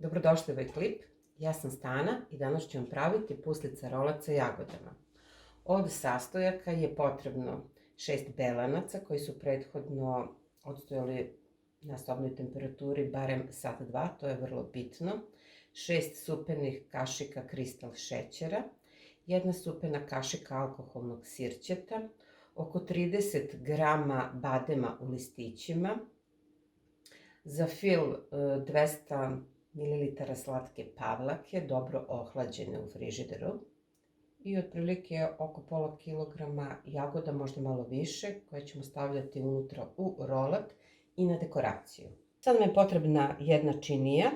Dobrodošli u ovaj klip. Ja sam Stana i danas ću vam praviti puslice rolet sa jagodama. Od sastojaka je potrebno 6 belanaca koji su prethodno odstojali na sobnoj temperaturi barem sat, dva, to je vrlo bitno. 6 supenih kašika kristal šećera, 1 supena kašika alkoholnog sirćeta, oko 30 grama badema u listićima, za fil 200 ml slatke pavlake, dobro ohlađene u frižideru, i otprilike oko pola kilograma jagoda, možda malo više, koje ćemo stavljati unutra u rolet i na dekoraciju. Sad nam je potrebna jedna činija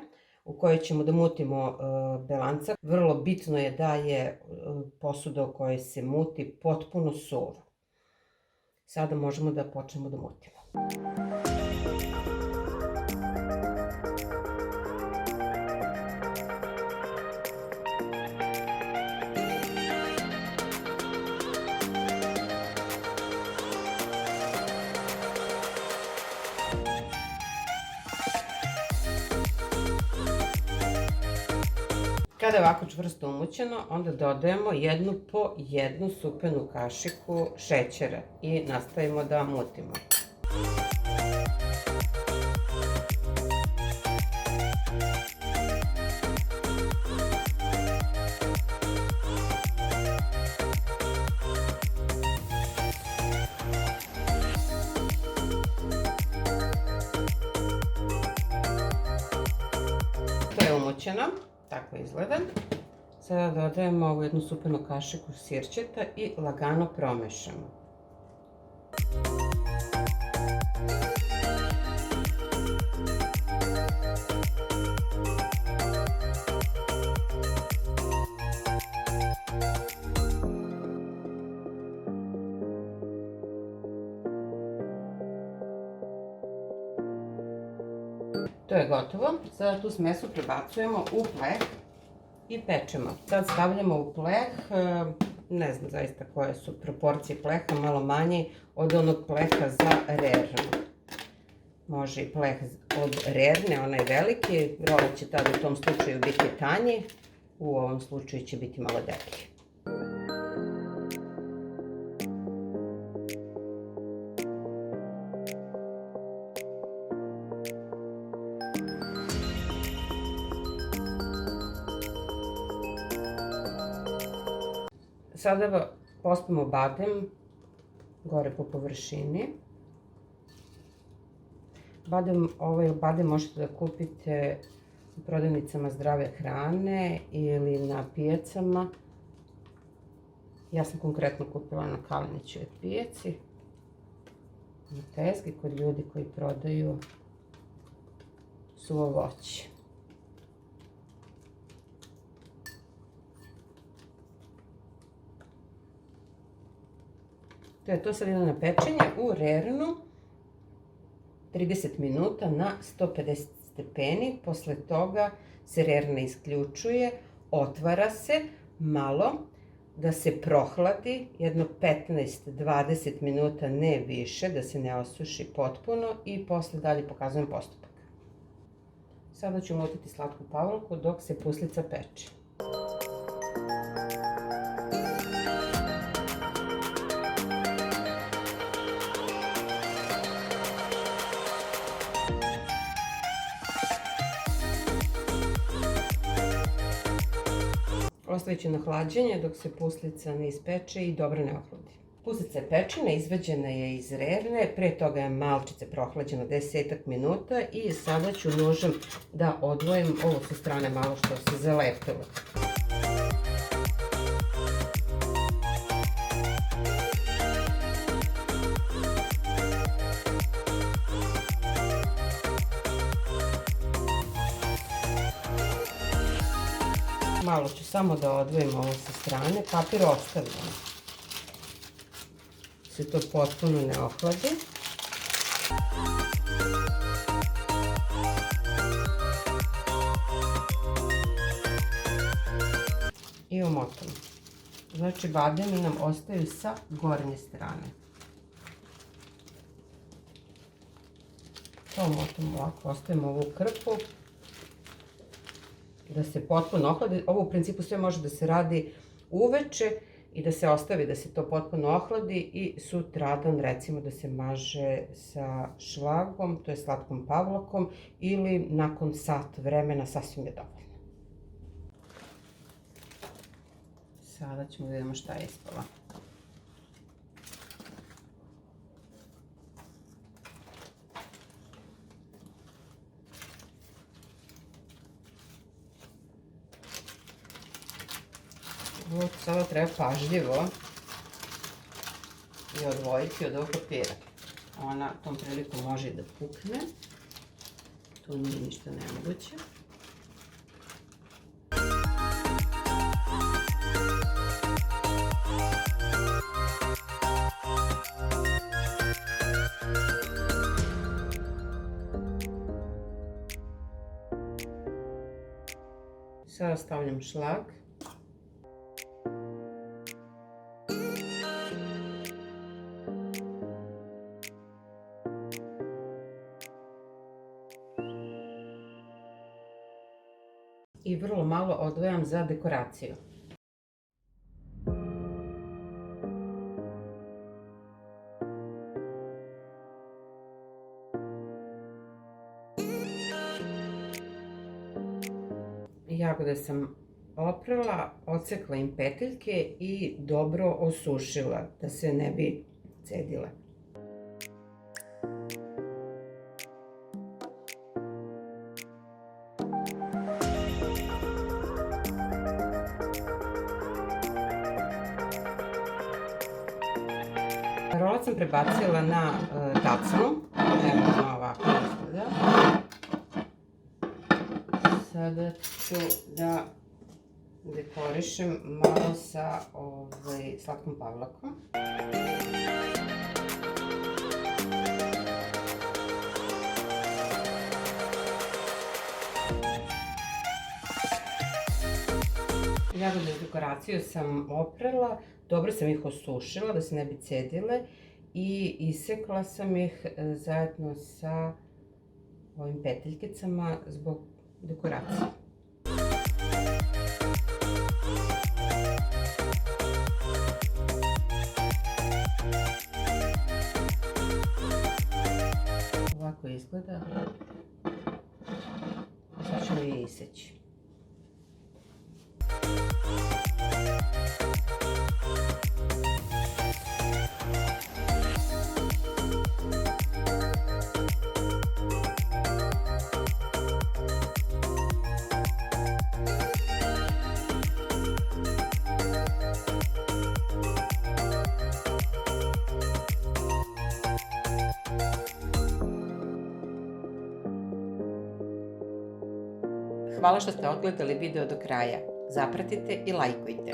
u kojoj ćemo da mutimo belanca. Vrlo bitno je da je posuda u kojoj se muti potpuno suva. Sada možemo da počnemo da mutimo. Kada je ovako čvrsto umućeno, onda dodajemo 1 po 1 supenu kašiku šećera i nastavimo da mutimo. To je umućeno. Tako izgleda. Sada dodajemo ovu 1 supenu kašiku sirćeta i lagano promešamo. To je gotovo. Sada tu smesu prebacujemo u pleh i pečemo. Sad stavljamo u pleh, ne znam zaista koje su proporcije pleha, malo manji od onog pleha za rernu. Može i pleh od rerne, onaj veliki, rolet će tada u tom slučaju biti tanji, u ovom slučaju će biti malo deblji. Sada pospemo badem gore po površini. Ovaj badem možete da kupite u prodavnicama zdrave hrane ili na pijacama. Ja sam konkretno kupila na Kalenićevoj pijaci, na tezgi kod ljudi koji prodaju suvo voće. To je to, sad ide na pečenje u rernu 30 minuta na 150 stepeni. Posle toga se rerna isključuje, otvara se malo da se prohladi, jedno 15-20 minuta, ne više, da se ne osuši potpuno, i posle dalje pokazujem postupak. Sada ću mutiti slatku pavlaku dok se puslica peče. Ostavit ću na hlađenje dok se puslica ne ispeče i dobro ne ohladi. Puslica je pečena, izvađena je iz rerne, pre toga je malčice prohlađeno 10 minuta i sada ću nožem da odvojim ovo sa strane malo što se zalepilo. Malo ću samo da odvojim ovo sa strane, papir ostavljam. Se to potpuno ne ohladi. I omotamo. Znači bademi nam ostaju sa gornje strane. To omotamo ovako, ostavimo ovu krpu da se potpuno ohladi. Ovo u principu sve može da se radi uveče i da se ostavi da se to potpuno ohladi i sutradan recimo da se maže sa šlagom, to je slatkom pavlakom, ili nakon sat vremena sasvim je dovoljno. Sada ćemo da vidimo šta je ispala. Ovo sada treba pažljivo i odvojiti od ovog papira. Ona tom prilikom može i da pukne. Tu nije ništa nemoguće. Sada stavljam šlag. I vrlo malo odvajam za dekoraciju. Jagode sam oprala, odsekla im peteljke i dobro osušila da se ne bi cedile. Rolac sam prebacila na tacnu, evo ovako izgleda. Sada ću da dekorišem malo sa slatkom pavlakom. Jagode za dekoraciju sam oprala, dobro sam ih osušila da se ne bi cedile i isekla sam ih zajedno sa ovim peteljkicama zbog dekoracije. Ovako izgleda. Sad ćemo je iseći. Hvala što ste odgledali video do kraja. Zapratite i lajkujte.